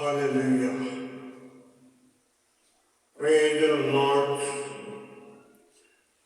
Hallelujah. Praise the Lord.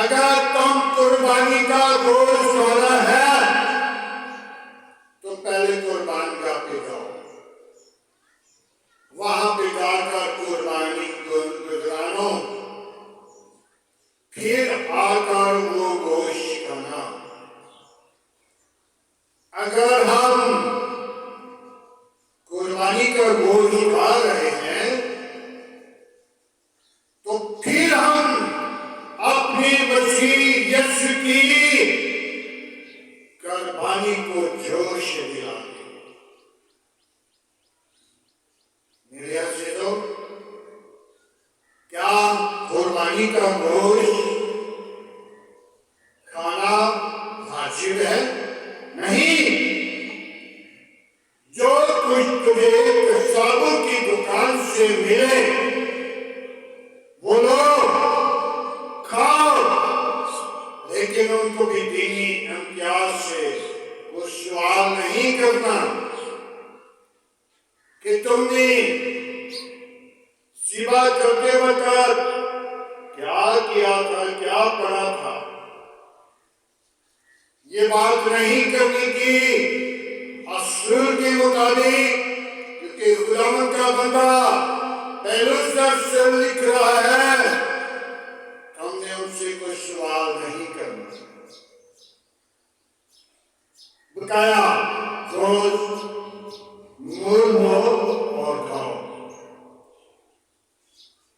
اگر تم قربانی کا گوشت کھانا ہے تو پہلے قربان گاہ پہ جاؤ، وہاں پہ جا کر قربانی گزرانو، پھر آ کر وہ گوشت کھانا۔ اگر ہم قربانی کا گوشت کھا رہے ہیں تو پھر ہم اپنے مسیح یسوع کی قربانی کو جوش دلائیں گے۔ میرے عزیزو، کیا قربانی کا گوشت کھانا واجب ہے؟ نہیں۔ جو کچھ تجھے قصابوں کی دکان سے ملے وہ لو، کھاؤ، لیکن ان کو بھی دینی امتیاز سے وہ سوال نہیں کرنا کہ تم نے سیوا کرتے وقت کیا کیا تھا، کیا پڑھا تھا۔ یہ بات نہیں کرنی کی اصول کے مطابق، کیونکہ خداوند کا بندہ پہلوس سے لکھ رہا ہے، ہم نے ان سے کوئی سوال نہیں کرنا۔ بقایا روز مول لو اور کھاؤ۔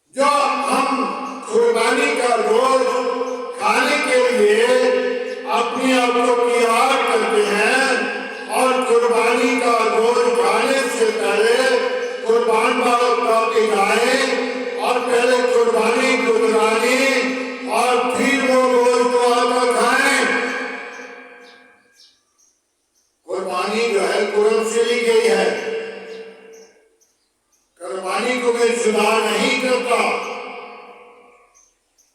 جو ہم قربانی کا گوشت کھانے کے لیے اپنے آپ کو تیار کرتے ہیں اور قربانی کا گوشت کھانے سے پہلے قربان باغ پہ جائیں اور پہلے قربانی گزرانی اور پھر وہ گوشت کو آ کر کھائیں۔ قربانی جو ہے قرآن سے لی گئی ہے، قربانی کو میں جدا نہیں کرتا۔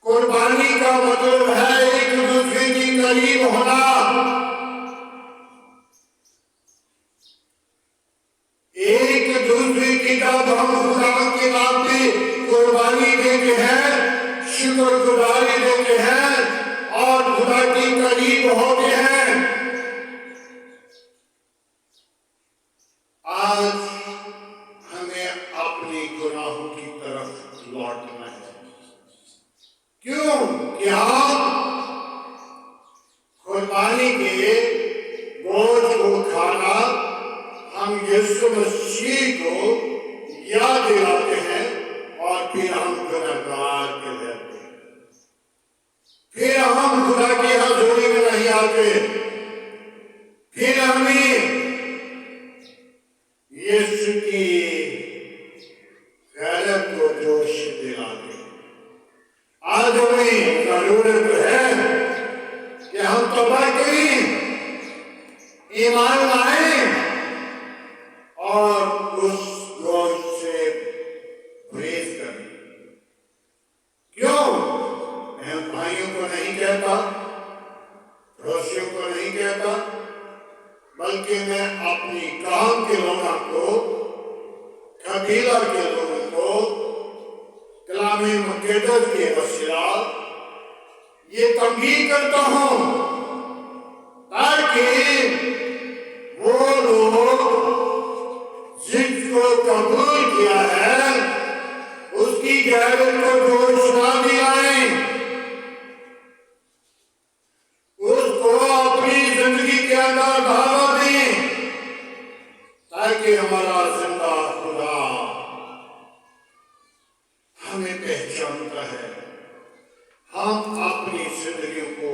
قربانی کا مطلب ہے ایک دوسرے کی قریب ہونا، ایک دوسرے کی جب ہم خدا کے نام پہ قربانی دیتے ہیں، شکر گزاری دیتے ہیں اور خدا کی قریب ہوتے ہیں۔ آج ہمیں اپنے گناہوں کی طرف لوٹنا ہے۔ کیوں کہ ہم قربانی کے گوشت کو کھانا ہم یسوع مسیح کو یاد دلاتے ہیں اور پھر ہم گنہگار کہلاتے ہیں۔ پھر ہم خدا کی حضوری میں نہیں آتے، پھر ہمیں یسوع کی غیرت کو جوش دلاتے ہیں۔ آج ہمیں ضرورت ہے کہ ہم توبہ کریں، ایمان لائیں اور اس گوشت سے پرہیز کریں۔ کیوں؟ میں بھائیوں کو نہیں کہتا، پڑوسیوں کو نہیں کہتا، بلکہ میں اپنی کام کے لوگوں کو، قبیلہ کے لوگوں کو کلام مقدس کے وسیلہ یہ تنبیہ کرتا ہوں تاکہ وہ لوگ جس کو قبول کیا ہے اس کی غیرت کو جوش نہ دلائیں، اس کو اپنی زندگی کے اندر ڈھالوا دیں، تاکہ ہمارا زندہ خدا ہمیں پہچانتا ہے۔ ہم اپنی زندگیوں کو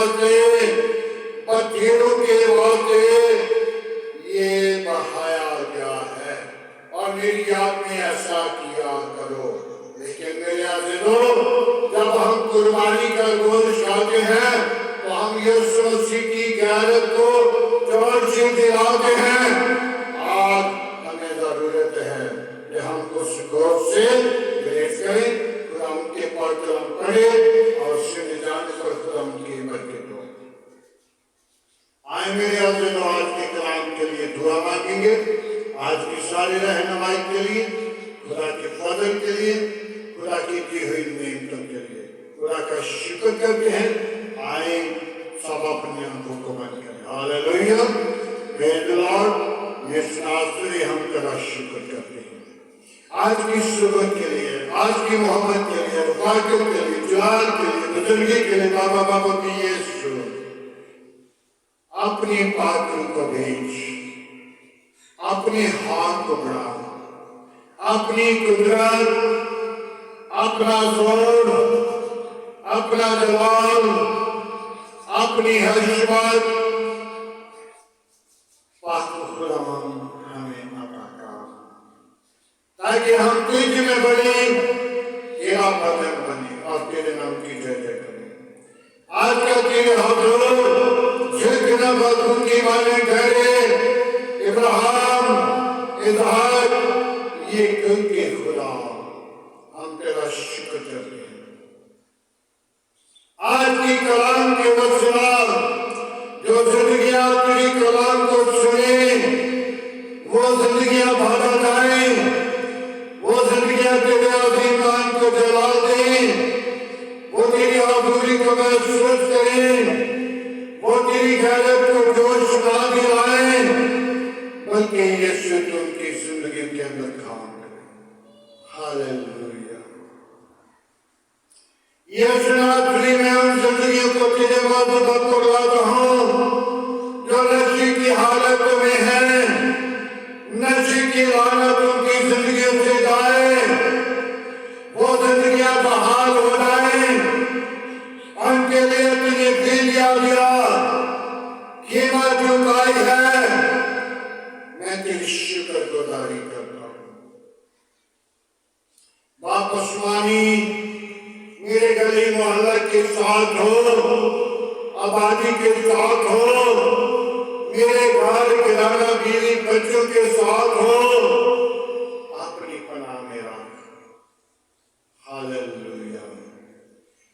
واسطے بطیروں کے واسطے یہ بہایا گیا ہے، اور میری یاد میں ایسا کیا کرو۔ لیکن میرے عزیزو، جب ہم قربانی کا گوشت کھاتے ہیں تو ہم یسوع مسیح کی غیرت کو جوش دلاتے ہیں۔ آج ہمیں ضرورت ہے کہ ہم اس گوشت سے گریز کریں، خدا ان کے پاک کلام پڑھیں اور اس سے نجات پر خدا ان کی برکت ہو۔ آئے میرے عزیزو، آج کے کلام کے لیے دعا مانگیں گے، آج کی ساری رہنمائی کے لیے، خدا کے فضل کے لیے، خدا کی دی ہوئی نعمتوں کے لیے خدا کا شکر کرتے ہیں۔ آئیں سب اپنی آنکھوں کو بند کریں۔ ہاللیلویا، پریز دی لارڈ۔ یس ناصری، ہم تیرا شکر کرتے ہیں آج کی صبح کے لیے، آج کی محبت کے لیے، رفاقت کے لیے، جلال کے لیے، بزرگی کے لیے۔ بابا کی یسوع اپنی پاک روح کو بھیج، اپنے ہاتھ کو بڑھا، اپنی قدرت، اپنا زور، اپنا جلال، اپنی حشمت پاک خدا ہمیں عطا کر، تاکہ ہم تجھ میں بڑھیں، تیرا بدن بنے اور تیرے نام کی جے جے کریں۔ آج کا تیرے حضور جتنا بدن کی مانے ٹھہرے، ابراہیم، اسحاق، یہ کیونکہ خدا ہم تیرا شکر کرتے ہیں۔ آج کی کلام کے وسیلہ جو زندگیاں تیری کلام کو سنیں، وہ زندگیاں بھاگا جائیں، وہ زندگیاں تیرے عظیم نام کو جلال دیں، وہ تیری حضوری کو محسوس کریں، وہ تیری غیرت کو جوش نہ دلائیں، بلکہ یسوع تم کی زندگی کے اندر کام کریں۔ ہاللیلویا۔ یسوع ناصری، میں ان زندگیوں کو تیرے محبت کو لاتا ہوں جو نشے کی حالت میں ہے، نشے کی لعنت ان کی زندگیوں سے جائے، وہ زندگیاں بحال ہو جائیں۔ ان کے لیے تینے فدیہ دیا، قیمت چکائی ہے، میں تیری شکر گزاری کرتا ہوں۔ باپ آسمانی، میرے گلی محلہ کے ساتھ ہو، آبادی کے ساتھ ہو، میرے گھر گھرانا بیوی بچوں کے ساتھ ہو، اپنی پناہ میں رکھ۔ ہاللیلویا۔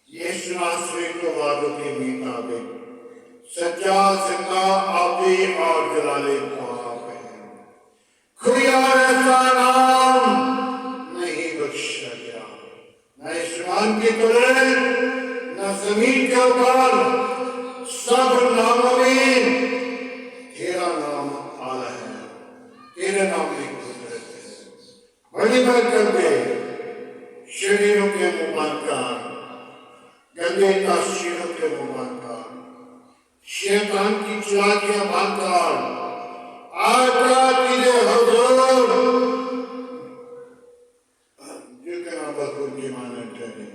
یسوع ناصری کو وعدوں کے مطابق سچا، زندہ، آبی اور جلال پاک ہے۔ کوئی اور ایسا نام نہیں بخشا گیا، نہ آسمان کی طرح، نہ زمین کے اوپر، سب ناموں میں تیرا نام اعلیٰ ہے، تیرے نام میں قدرت ہے۔ بڑی برکت دے، شریروں کے منہ بند کر، گندے تاثیروں کے منہ بند کر، شیطان کی چالاکیاں بند کر۔ آج کا تیرے حضور جتنا بدن کی مانند ٹھہرے۔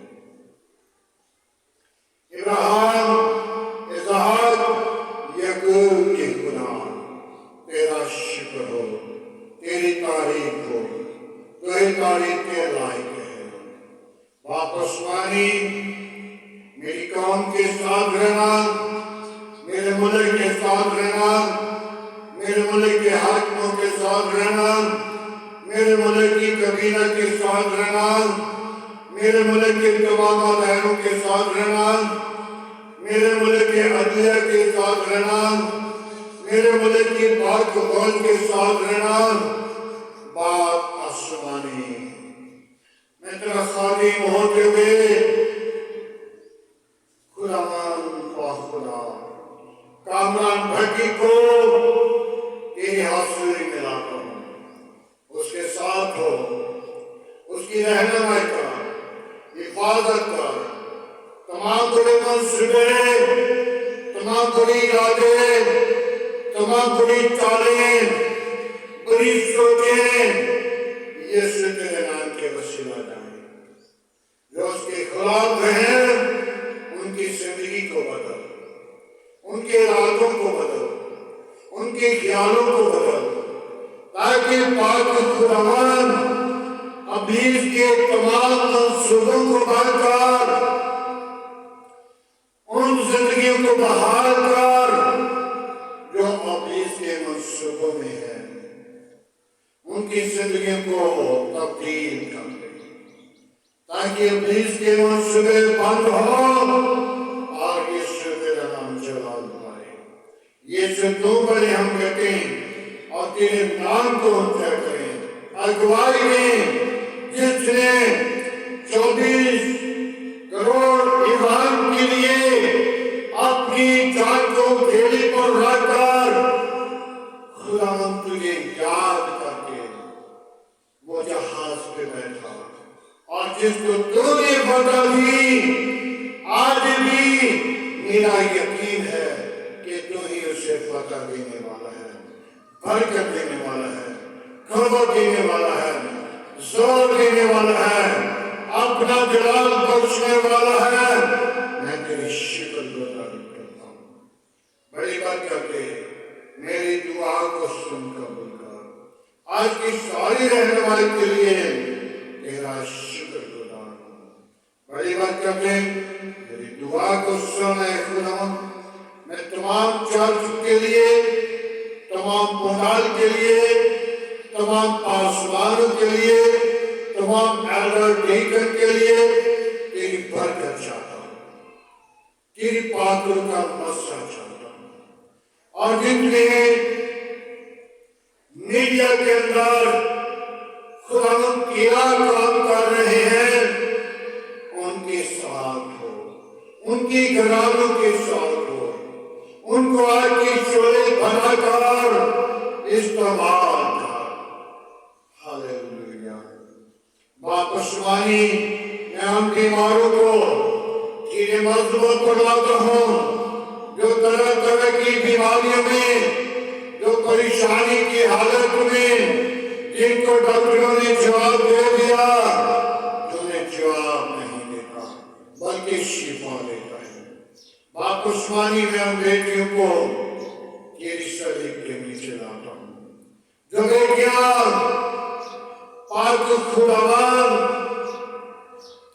ابراہیم، اسحاق، یعقوب کے خدا، تیرا شکر ہو، تیری تعریف ہو، تو ہی تعریف کے لائق ہے۔ باپ آسمانی، میری قوم کے ساتھ رہنا، میرے ملک کے ساتھ رہنا، میرے ملک کے حاکموں کے ساتھ رہنا، میرے ملک کی کابینہ کے ساتھ رہنا، میرے ملک کے تمام اداروں کے ساتھ رہنا، میرے ملک کے عدلیہ کے ساتھ رہنا، میرے ملک کی پاک فوج کے ساتھ رہنا۔ باپ آسمانی، میں تیرا خادم ہوتے ہوئے خدا کامران بھٹی کو تیری حضوری میں لاتا ہوں، اس کے ساتھ ہو، اس کی رہنمائی کر، حفاظت کر، تمام بڑے منصوبے، تمام بڑی ارادے، تمام بڑی چالیں، بڑی سوچیں، یسوع تیرے نام کے وسیلہ جائیں۔ جو اس کے خلاف ہیں ان کی زندگی کو بدل، کے خیالوں کو بدل، تاکہ پاک خداوند ابلیس کے تمام منصوبوں کو بند کر، ان زندگیوں کو بحال کر جو ابلیس کے منصوبوں میں ہے، ان کی زندگیوں کو تبدیل کر دے، تاکہ ابلیس کے منصوبے بند ہوں اور یسوع تیرا نام جلال پائے۔ یسوع تو بڑے ہم کہتے ہیں اور تیرے نام کو اونچا کریں، اگوائی دیں جس نے 24 کروڑ ایمان کے لیے اپنی جان کو پھیلی پر رکھ کر خداوند تجھے یاد کر کے وہ جہاز پہ بیٹھا، اور جس کو تو نے فتح دی، آج بھی میرا یقین ہے کہ تو ہی اسے فتح دینے والا ہے، برکت دینے والا ہے، قوت دینے والا ہے، زور دینے والا ہے، اپنا جلال بخشنے والا ہے۔ میں تیری شکر گزاری کرتا ہوں، بڑی برکت دے، میری دعا کو سن قبول کر۔ آج کی ساری رہنمائی کے لیے تیرا شکر گزار ہوں، بڑی برکت دے، میری دعا کو سن اے خداوند۔ میں تمام چرچ کے لیے، تمام پونال کے لیے، تمام پاسبانوں کے لیے، تمام ایلڈر ڈیکن کے لیے تیری برکت چاہتا ہوں، تیری پاکوں کا مسا چاہتا ہوں، اور جتنے میڈیا کے اندر خداوند تیرا کام کر رہے ہیں ان کے ساتھ ہو، ان کی گھرانوں کے ساتھ ہو، ان کو آج کی شعلے بنا کر استعمال کر۔ ہاللیلویا۔ باپسمانی میں ہم بیماروں کو تیرے مظلوموں کو لاتا ہوں، جو طرح طرح کی بیماریوں میں، جو پریشانی کی حالت میں، جن کو ڈاکٹروں نے جواب دے دیا، تمہیں جواب نہیں دیتا بلکہ شفا دیتا ہے۔ باپسمانی میں ہم بیٹیوں کو تیری صلیب کے نیچے لاتا ہوں، جو بیٹیاں پاک خداوند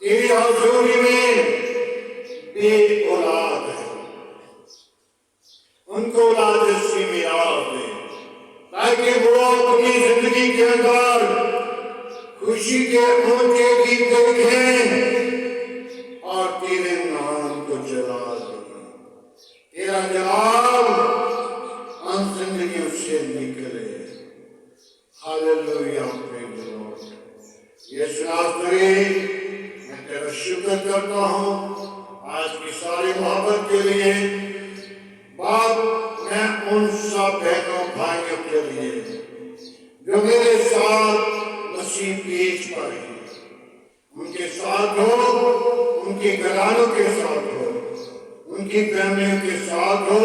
تیری حضوری میں بے اولاد ہے، ان کو اولاد سے میراث دے، تاکہ وہ اپنی زندگی کے اندر خوشی کے اونچے دن دیکھیں اور تیرے نام کو جلال دیں، تیرا جلال ان زندگیوں سے نکلے۔ ہاللیلویا۔ یسوع ناصری، میں تیرا شکر کرتا ہوں آج کی ساری محبت کے لیے۔ باپ، میں ان سب بہنوں بھائیوں کے لیے جو میرے ساتھ مسیح پیش پر ہیں، ان کے ساتھ ہو، ان کے گھرانوں کے ساتھ ہو، ان کی فیملیوں کے ساتھ ہو،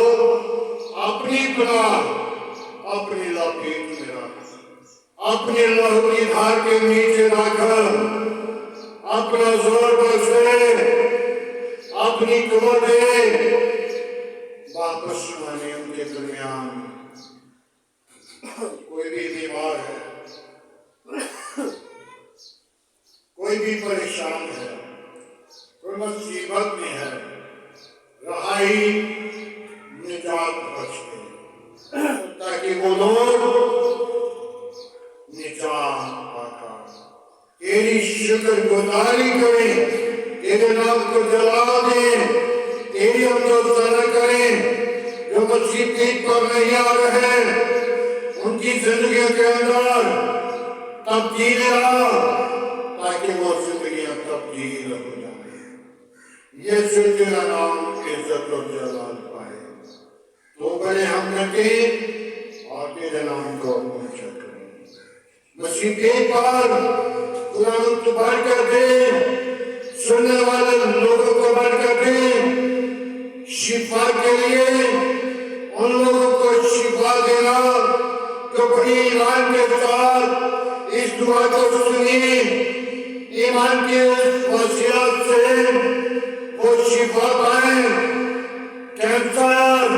اپنی پناہ اپنی لپیٹ میں رکھ، اپنے لہو کی دھار کے نیچے رکھ، اپنا زور بخشے، اپنی قوت دے۔ واپس آنے ان کے درمیان کوئی بھی بیمار ہے، کوئی بھی پریشان ہے، کوئی مصیبت میں ہے، رہائی نجات بخشے، تاکہ وہ لوگ نجات پاتا تیری شکر گزاری کریں، تیرے نام کو جلا دیں، تیری حمد و ثنا کریں۔ جو مسیح پیٹ پر نہیں آ رہے ان کی زندگیوں کے اندر تبدیلی آ، تاکہ وہ زندگیاں تبدیل ہو جائیں۔ یسوع تیرا نام عزت و جلال پائے، تو بڑے ہم رکھیں اور تیرے نام کو اونچا کریں۔ مسیح پیٹ پر خداوند تو برکت دے، سننے والے لوگوں کو برکت دے، شفا کے لیے ان لوگوں کو شفا دینا جو بڑی ایمان کے ساتھ اس دعا کو سنی، ایمان کی اس وسیلت سے وہ شفا پائیں۔ کینسر